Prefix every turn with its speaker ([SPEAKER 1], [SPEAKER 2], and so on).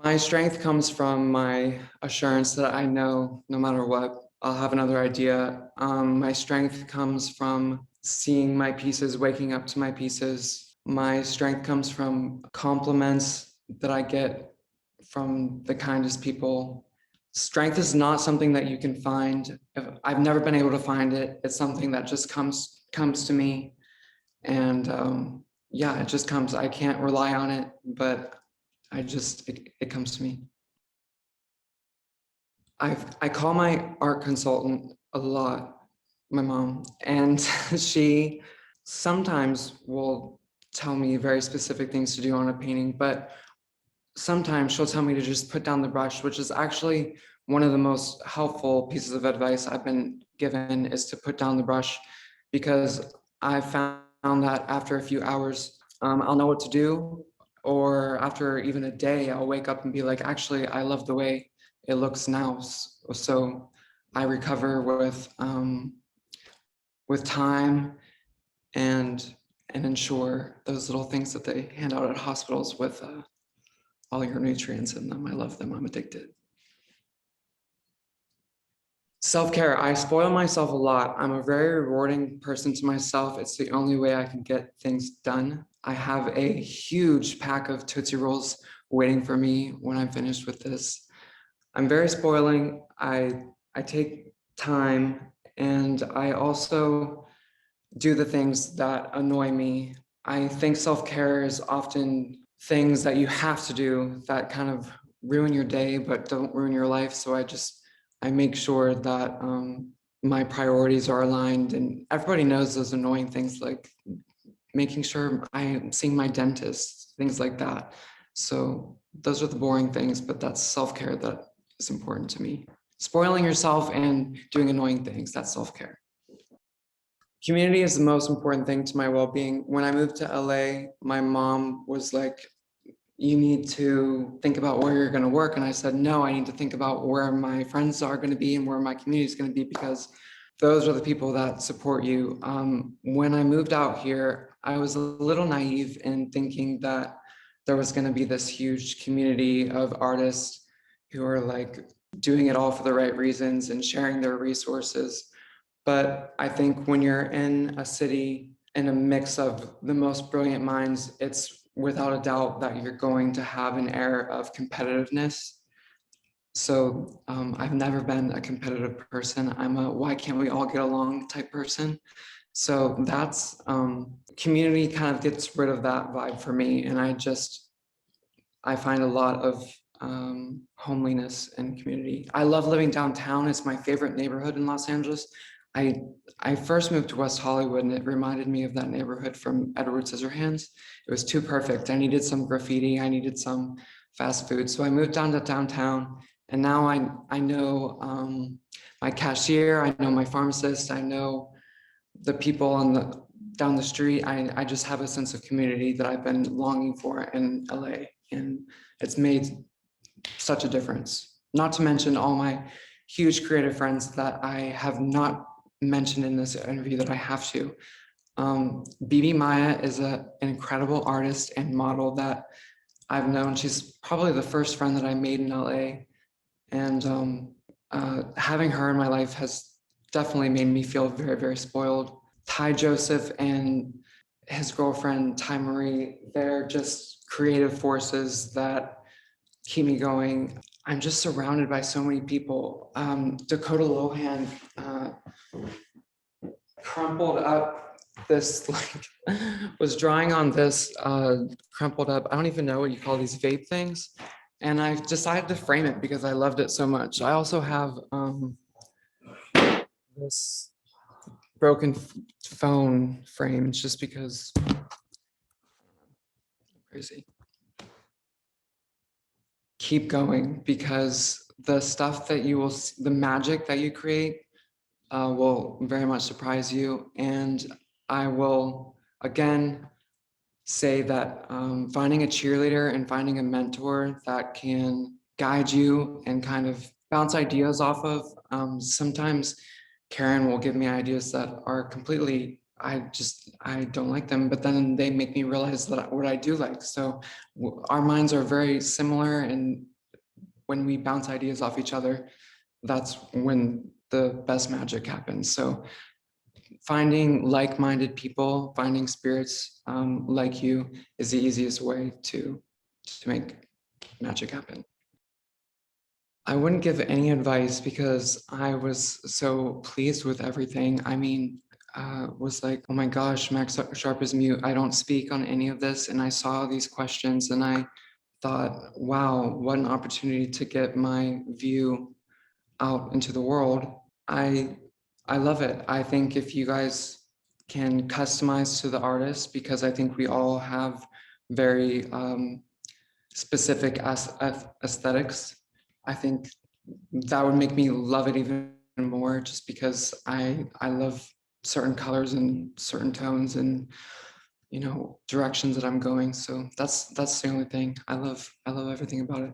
[SPEAKER 1] My strength comes from my assurance that I know no matter what, I'll have another idea. My strength comes from seeing my pieces, waking up to my pieces. My strength comes from compliments that I get from the kindest people. Strength is not something that you can find. I've never been able to find it. It's something that just comes to me. And yeah, it just comes. I can't rely on it, but it comes to me. I call my art consultant a lot, my mom, and she sometimes will tell me very specific things to do on a painting, but sometimes she'll tell me to just put down the brush, which is actually one of the most helpful pieces of advice I've been given, is to put down the brush, because I found that after a few hours, I'll know what to do, or after even a day, I'll wake up and be like, actually, I love the way it looks now. So I recover with time and ensure those little things that they hand out at hospitals with all your nutrients in them. I love them. I'm addicted. Self-care. I spoil myself a lot. I'm a very rewarding person to myself. It's the only way I can get things done. I have a huge pack of Tootsie Rolls waiting for me when I'm finished with this. I'm very spoiling. I take time, and I also do the things that annoy me. I think self-care is often things that you have to do that kind of ruin your day but don't ruin your life. So I make sure that my priorities are aligned, and everybody knows those annoying things like making sure I'm seeing my dentist, things like that. So those are the boring things, but that's self-care that is important to me. Spoiling yourself and doing annoying things, that's self-care. Community is the most important thing to my well-being. When I moved to LA, my mom was like, you need to think about where you're going to work. And I said, no, I need to think about where my friends are going to be and where my community is going to be, because those are the people that support you. When I moved out here, I was a little naive in thinking that there was going to be this huge community of artists who are like doing it all for the right reasons and sharing their resources. But I think when you're in a city in a mix of the most brilliant minds, it's without a doubt that you're going to have an air of competitiveness. So I've never been a competitive person. I'm a why can't we all get along type person. So that's community kind of gets rid of that vibe for me. And I find a lot of homeliness and community. I love living downtown. It's my favorite neighborhood in Los Angeles. I I first moved to West Hollywood, and it reminded me of that neighborhood from Edward Scissorhands. It was too perfect. I needed some graffiti. I needed some fast food. So I moved down to downtown, and now I know my cashier. I know my pharmacist. I know the people on the down the street. I just have a sense of community that I've been longing for in LA, and it's made such a difference. Not to mention all my huge creative friends that I have not mentioned in this interview that I have to. 𝗘𝗽𝗀_µ_Maya is an incredible artist and model that I've known. She's probably the first friend that I made in LA, and having her in my life has definitely made me feel very, very spoiled. Ty Joseph and his girlfriend, Ty Marie, they're just creative forces that keep me going. I'm just surrounded by so many people. 𝗘𝗽𝗶𝘀𝗀 crumpled up this, like, was drawing on this crumpled up, I don't even know what you call these vape things. And I decided to frame it because I loved it so much. I also have this broken phone frame just because crazy. Keep going, because the stuff that you will, the magic that you create will very much surprise you. And I will again say that finding a cheerleader and finding a mentor that can guide you and kind of bounce ideas off of. Sometimes Karen will give me ideas that are completely I don't like them, but then they make me realize that what I do like. So our minds are very similar, and when we bounce ideas off each other, that's when the best magic happens. So finding like-minded people, finding spirits like you is the easiest way to make magic happen. I wouldn't give any advice because I was so pleased with everything. I mean, was like, oh my gosh, Max Sharp is mute. I don't speak on any of this. And I saw these questions and I thought, wow, what an opportunity to get my view out into the world. I I love it. I think if you guys can customize to the artist, because I think we all have very specific aesthetics, I think that would make me love it even more, just because I love certain colors and certain tones and directions that I'm going. So that's the only thing. I love everything about it.